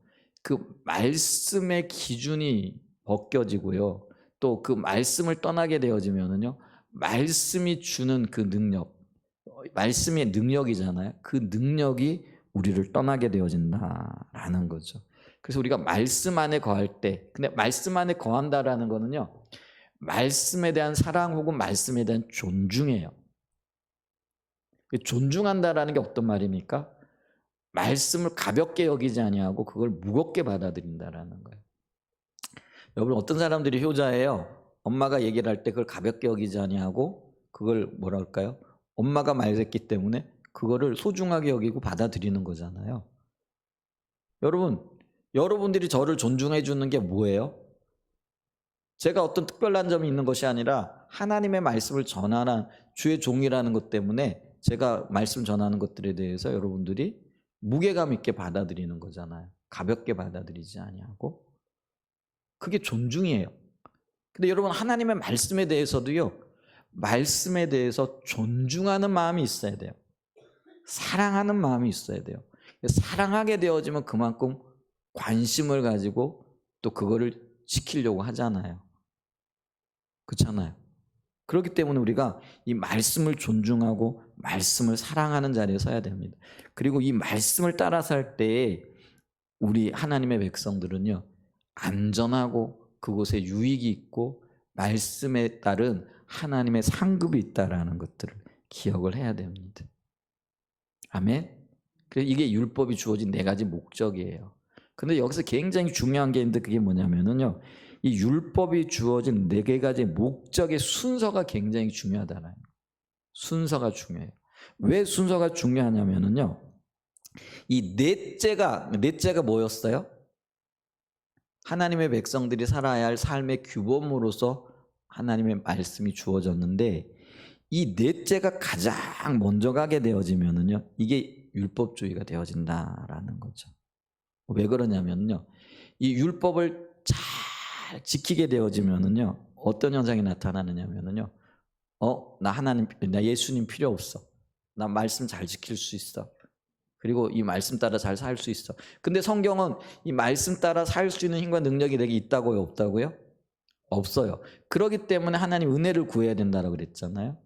그 말씀의 기준이 벗겨지고요. 또 그 말씀을 떠나게 되어지면은요, 말씀이 주는 그 능력, 말씀의 능력이잖아요. 그 능력이 우리를 떠나게 되어진다라는 거죠. 그래서 우리가 말씀 안에 거할 때, 근데 말씀 안에 거한다라는 거는요, 말씀에 대한 사랑 혹은 말씀에 대한 존중이에요. 존중한다라는 게 어떤 말입니까? 말씀을 가볍게 여기지 아니하고 그걸 무겁게 받아들인다라는 거예요. 여러분, 어떤 사람들이 효자예요. 엄마가 얘기를 할 때 그걸 가볍게 여기지 아니하고 그걸 뭐라 할까요? 엄마가 말했기 때문에 그거를 소중하게 여기고 받아들이는 거잖아요. 여러분들이 저를 존중해 주는 게 뭐예요? 제가 어떤 특별한 점이 있는 것이 아니라 하나님의 말씀을 전하는 주의 종이라는 것 때문에 제가 말씀 전하는 것들에 대해서 여러분들이 무게감 있게 받아들이는 거잖아요. 가볍게 받아들이지 아니하고. 그게 존중이에요. 근데 여러분, 하나님의 말씀에 대해서도요, 말씀에 대해서 존중하는 마음이 있어야 돼요. 사랑하는 마음이 있어야 돼요. 사랑하게 되어지면 그만큼 관심을 가지고 또 그거를 지키려고 하잖아요. 그렇잖아요. 그렇기 때문에 우리가 이 말씀을 존중하고 말씀을 사랑하는 자리에 서야 됩니다. 그리고 이 말씀을 따라 살 때에 우리 하나님의 백성들은요, 안전하고 그곳에 유익이 있고 말씀에 따른 하나님의 상급이 있다라는 것들을 기억을 해야 됩니다. 아멘. 그래서 이게 율법이 주어진 4가지 목적이에요. 근데 여기서 굉장히 중요한 게 있는데 그게 뭐냐면은요, 이 율법이 주어진 4가지 목적의 순서가 굉장히 중요하다는 거예요. 순서가 중요해요. 왜 순서가 중요하냐면은요, 이 넷째가 뭐였어요? 하나님의 백성들이 살아야 할 삶의 규범으로서 하나님의 말씀이 주어졌는데, 이 넷째가 가장 먼저 가게 되어지면은요, 이게 율법주의가 되어진다라는 거죠. 왜 그러냐면요, 이 율법을 잘 지키게 되어지면은요, 어떤 현상이 나타나느냐면은요, 나 예수님 필요 없어. 나 말씀 잘 지킬 수 있어. 그리고 이 말씀 따라 잘 살 수 있어. 근데 성경은 이 말씀 따라 살 수 있는 힘과 능력이 내게 있다고요, 없다고요? 없어요. 그렇기 때문에 하나님 은혜를 구해야 된다고 그랬잖아요.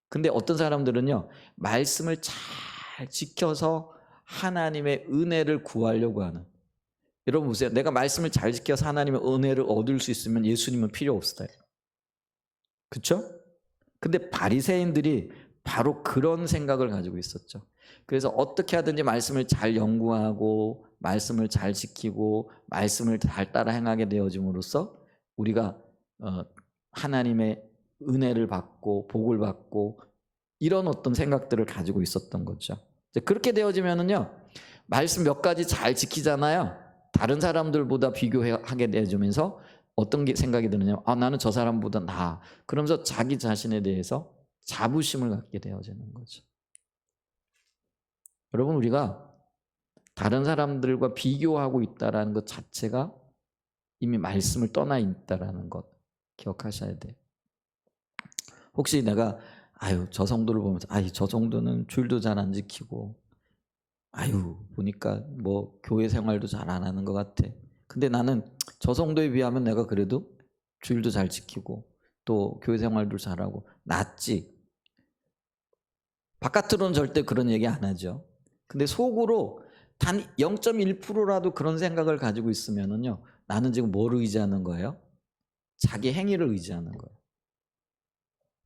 근데 어떤 사람들은요, 말씀을 잘 지켜서 하나님의 은혜를 구하려고 하는. 여러분 보세요. 내가 말씀을 잘 지켜서 하나님의 은혜를 얻을 수 있으면 예수님은 필요 없어요. 그렇죠? 근데 바리새인들이 바로 그런 생각을 가지고 있었죠. 그래서 어떻게 하든지 말씀을 잘 연구하고 말씀을 잘 지키고 말씀을 잘 따라 행하게 되어짐으로써 우리가 하나님의 은혜를 받고 복을 받고 이런 어떤 생각들을 가지고 있었던 거죠. 그렇게 되어지면은요, 말씀 몇 가지 잘 지키잖아요. 다른 사람들보다 비교하게 되어지면서 어떤 생각이 드느냐, 나는 저 사람보다 나아. 그러면서 자기 자신에 대해서 자부심을 갖게 되어지는 거죠. 여러분, 우리가 다른 사람들과 비교하고 있다는 것 자체가 이미 말씀을 떠나 있다는 것 기억하셔야 돼요. 혹시 내가 저 성도를 보면서 저 정도는 주일도 잘 안 지키고 보니까 뭐 교회 생활도 잘 안 하는 것 같아. 근데 나는 저 성도에 비하면 내가 그래도 주일도 잘 지키고 또 교회 생활도 잘하고 낫지. 바깥으로는 절대 그런 얘기 안 하죠. 근데 속으로 단 0.1%라도 그런 생각을 가지고 있으면은요, 나는 지금 뭘 의지하는 거예요? 자기 행위를 의지하는 거예요.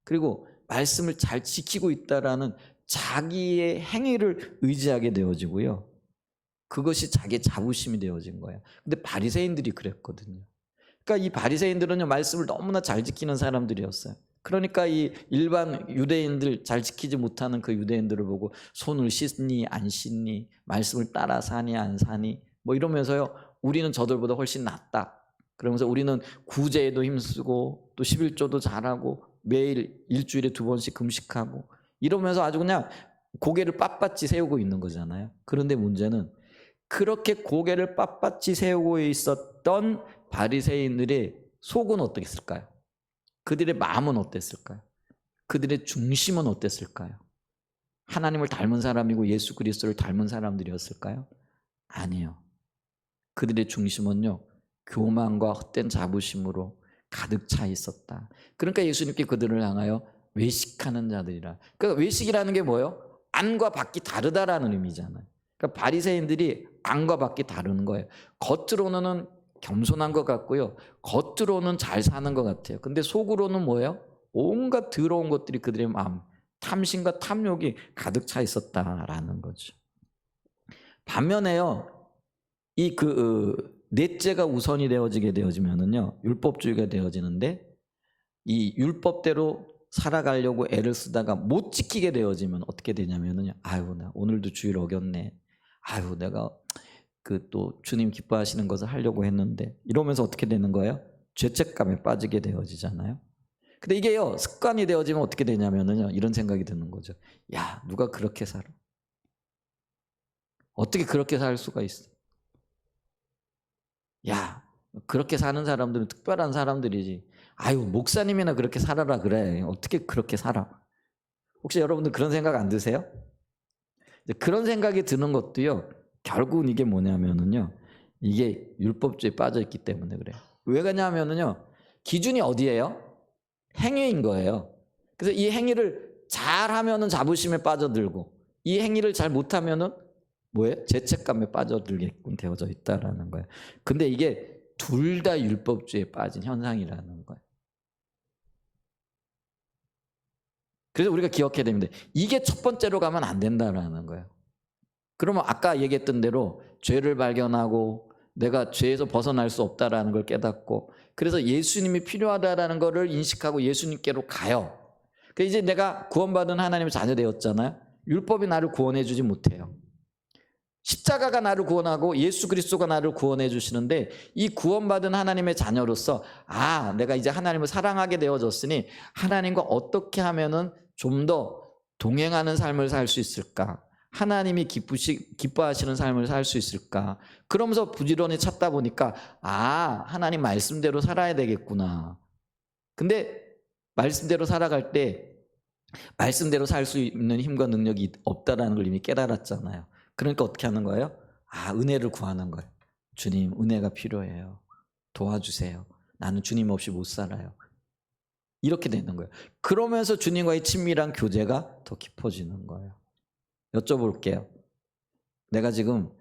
그리고 말씀을 잘 지키고 있다라는 자기의 행위를 의지하게 되어지고요. 그것이 자기의 자부심이 되어진 거예요. 근데 바리새인들이 그랬거든요. 그러니까 이 바리새인들은요, 말씀을 너무나 잘 지키는 사람들이었어요. 그러니까 이 일반 유대인들, 잘 지키지 못하는 그 유대인들을 보고 손을 씻니 안 씻니, 말씀을 따라 사니 안 사니 뭐 이러면서요, 우리는 저들보다 훨씬 낫다. 그러면서 우리는 구제에도 힘쓰고 또 11조도 잘하고 매일 일주일에 2번씩 금식하고 이러면서 아주 그냥 고개를 빳빳이 세우고 있는 거잖아요. 그런데 문제는 그렇게 고개를 빳빳이 세우고 있었던 바리새인들의 속은 어땠을까요? 그들의 마음은 어땠을까요? 그들의 중심은 어땠을까요? 하나님을 닮은 사람이고 예수 그리스도를 닮은 사람들이었을까요? 아니에요. 그들의 중심은요, 교만과 헛된 자부심으로 가득 차 있었다. 그러니까 예수님께 그들을 향하여 외식하는 자들이라. 그러니까 외식이라는 게 뭐예요? 안과 밖이 다르다라는 의미잖아요. 그러니까 바리새인들이 안과 밖이 다른 거예요. 겉으로는 겸손한 것 같고요, 겉으로는 잘 사는 것 같아요. 근데 속으로는 뭐예요? 온갖 더러운 것들이 그들의 마음, 탐심과 탐욕이 가득 차 있었다라는 거죠. 반면에요, 이 넷째가 우선이 되어지면은요, 율법주의가 되어지는데, 이 율법대로 살아가려고 애를 쓰다가 못 지키게 되어지면 어떻게 되냐면은요, 아유, 나 오늘도 주일 어겼네. 아유, 내가 또 주님 기뻐하시는 것을 하려고 했는데, 이러면서 어떻게 되는 거예요? 죄책감에 빠지게 되어지잖아요. 근데 이게요, 습관이 되어지면 어떻게 되냐면은요, 이런 생각이 드는 거죠. 야, 누가 그렇게 살아? 어떻게 그렇게 살 수가 있어? 야, 그렇게 사는 사람들은 특별한 사람들이지. 아유, 목사님이나 그렇게 살아라 그래. 어떻게 그렇게 살아? 혹시 여러분들 그런 생각 안 드세요? 그런 생각이 드는 것도요, 결국은 이게 뭐냐면은요, 이게 율법주의에 빠져 있기 때문에 그래요. 왜 그러냐면은요, 기준이 어디예요? 행위인 거예요. 그래서 이 행위를 잘 하면은 자부심에 빠져들고, 이 행위를 잘 못하면은 뭐예요? 죄책감에 빠져들게끔 되어져 있다라는 거예요. 근데 이게 둘 다 율법주의에 빠진 현상이라는 거예요. 그래서 우리가 기억해야 됩니다. 이게 첫 번째로 가면 안 된다라는 거예요. 그러면 아까 얘기했던 대로 죄를 발견하고 내가 죄에서 벗어날 수 없다라는 걸 깨닫고, 그래서 예수님이 필요하다라는 것을 인식하고 예수님께로 가요. 그래서 이제 내가 구원받은 하나님의 자녀 되었잖아요. 율법이 나를 구원해 주지 못해요. 십자가가 나를 구원하고 예수 그리스도가 나를 구원해 주시는데, 이 구원받은 하나님의 자녀로서 내가 이제 하나님을 사랑하게 되어졌으니 하나님과 어떻게 하면은 좀 더 동행하는 삶을 살 수 있을까? 하나님이 기뻐하시는 삶을 살 수 있을까? 그러면서 부지런히 찾다 보니까 하나님 말씀대로 살아야 되겠구나. 근데 말씀대로 살아갈 때 말씀대로 살 수 있는 힘과 능력이 없다라는 걸 이미 깨달았잖아요. 그러니까 어떻게 하는 거예요? 은혜를 구하는 거예요. 주님, 은혜가 필요해요. 도와주세요. 나는 주님 없이 못 살아요. 이렇게 되는 거예요. 그러면서 주님과의 친밀한 교제가 더 깊어지는 거예요. 여쭤볼게요. 내가 지금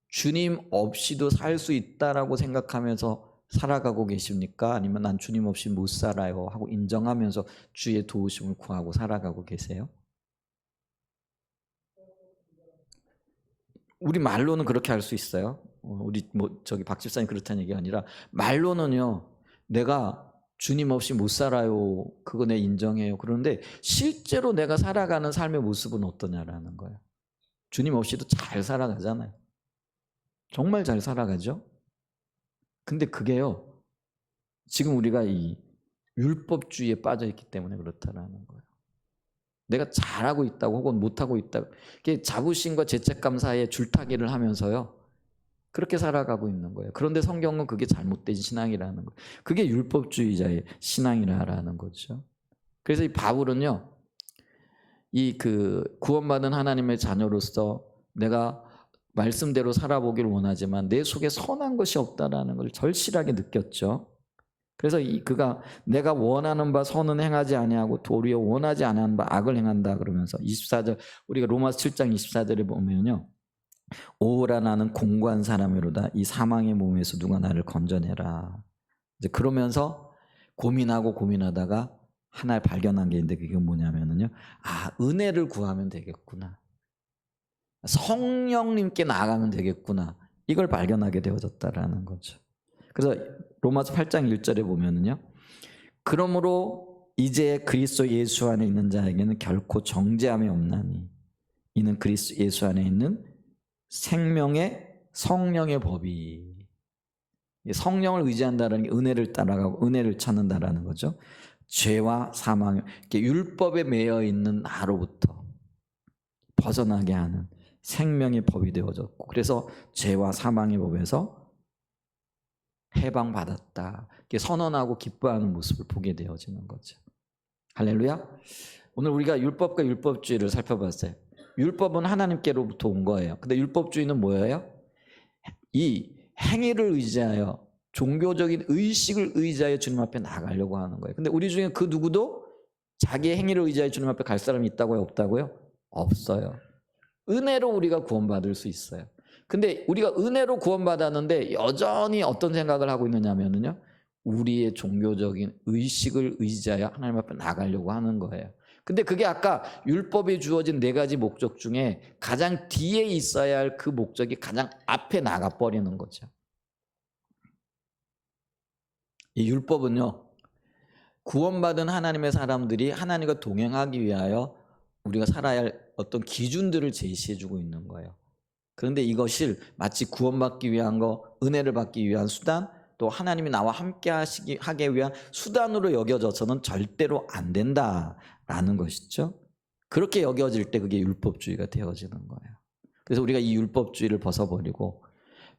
주님 없이도 살 수 있다라고 생각하면서 살아가고 계십니까? 아니면 난 주님 없이 못 살아요 하고 인정하면서 주의 도우심을 구하고 살아가고 계세요? 우리 말로는 그렇게 할 수 있어요. 우리 박 집사님 그렇다는 얘기가 아니라, 말로는요, 내가 주님 없이 못 살아요. 그거 내 인정해요. 그런데 실제로 내가 살아가는 삶의 모습은 어떠냐라는 거예요. 주님 없이도 잘 살아가잖아요. 정말 잘 살아가죠. 근데 그게요, 지금 우리가 이 율법주의에 빠져 있기 때문에 그렇다라는 거예요. 내가 잘하고 있다고 혹은 못하고 있다고, 자부심과 죄책감 사이에 줄타기를 하면서요, 그렇게 살아가고 있는 거예요. 그런데 성경은 그게 잘못된 신앙이라는 거예요. 그게 율법주의자의 신앙이라는 거죠. 그래서 이 바울은요, 이 구원받은 하나님의 자녀로서 내가 말씀대로 살아보기를 원하지만 내 속에 선한 것이 없다라는 걸 절실하게 느꼈죠. 그래서 그가 내가 원하는 바 선은 행하지 아니하고 도리어 원하지 않은 바 악을 행한다 그러면서 24절, 우리가 로마서 7장 24절에 보면요, 오라 나는 공고한 사람이로다 이 사망의 몸에서 누가 나를 건져내라. 이제 그러면서 고민하다가 하나 발견한 게 있는데, 그게 뭐냐면요, 은혜를 구하면 되겠구나, 성령님께 나아가면 되겠구나, 이걸 발견하게 되어졌다라는 거죠. 그래서 로마서 8장 1절에 보면은요, 그러므로 이제 그리스도 예수 안에 있는 자에게는 결코 정죄함이 없나니 이는 그리스도 예수 안에 있는 생명의 성령의 법이, 성령을 의지한다는 게 은혜를 따라가고 은혜를 찾는다라는 거죠. 죄와 사망, 율법에 매여 있는 나로부터 벗어나게 하는 생명의 법이 되어졌고, 그래서 죄와 사망의 법에서 해방받았다, 선언하고 기뻐하는 모습을 보게 되어지는 거죠. 할렐루야. 오늘 우리가 율법과 율법주의를 살펴봤어요. 율법은 하나님께로부터 온 거예요. 근데 율법주의는 뭐예요? 이 행위를 의지하여 종교적인 의식을 의지하여 주님 앞에 나가려고 하는 거예요. 근데 우리 중에 그 누구도 자기의 행위를 의지하여 주님 앞에 갈 사람이 있다고요? 없다고요? 없어요. 은혜로 우리가 구원받을 수 있어요. 근데 우리가 은혜로 구원받았는데 여전히 어떤 생각을 하고 있느냐면요, 우리의 종교적인 의식을 의지하여 하나님 앞에 나가려고 하는 거예요. 근데 그게 아까 율법이 주어진 4가지 목적 중에 가장 뒤에 있어야 할 그 목적이 가장 앞에 나가버리는 거죠. 이 율법은요, 구원받은 하나님의 사람들이 하나님과 동행하기 위하여 우리가 살아야 할 어떤 기준들을 제시해주고 있는 거예요. 그런데 이것을 마치 구원받기 위한 거, 은혜를 받기 위한 수단, 또 하나님이 나와 함께 하기 위한 수단으로 여겨져서는 절대로 안 된다라는 것이죠. 그렇게 여겨질 때 그게 율법주의가 되어지는 거예요. 그래서 우리가 이 율법주의를 벗어버리고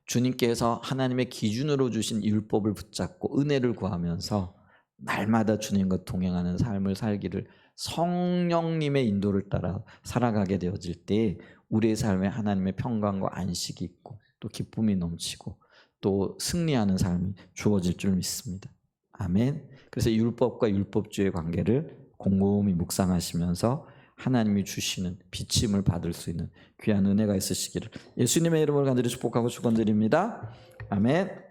주님께서 하나님의 기준으로 주신 율법을 붙잡고 은혜를 구하면서 날마다 주님과 동행하는 삶을 살기를 성령님의 인도를 따라 살아가게 되어질 때 우리의 삶에 하나님의 평강과 안식이 있고 또 기쁨이 넘치고 또 승리하는 삶이 주어질 줄 믿습니다. 아멘. 그래서 율법과 율법주의 관계를 곰곰이 묵상하시면서 하나님이 주시는 비침을 받을 수 있는 귀한 은혜가 있으시기를 예수님의 이름으로 간절히 축복하고 축원드립니다. 아멘.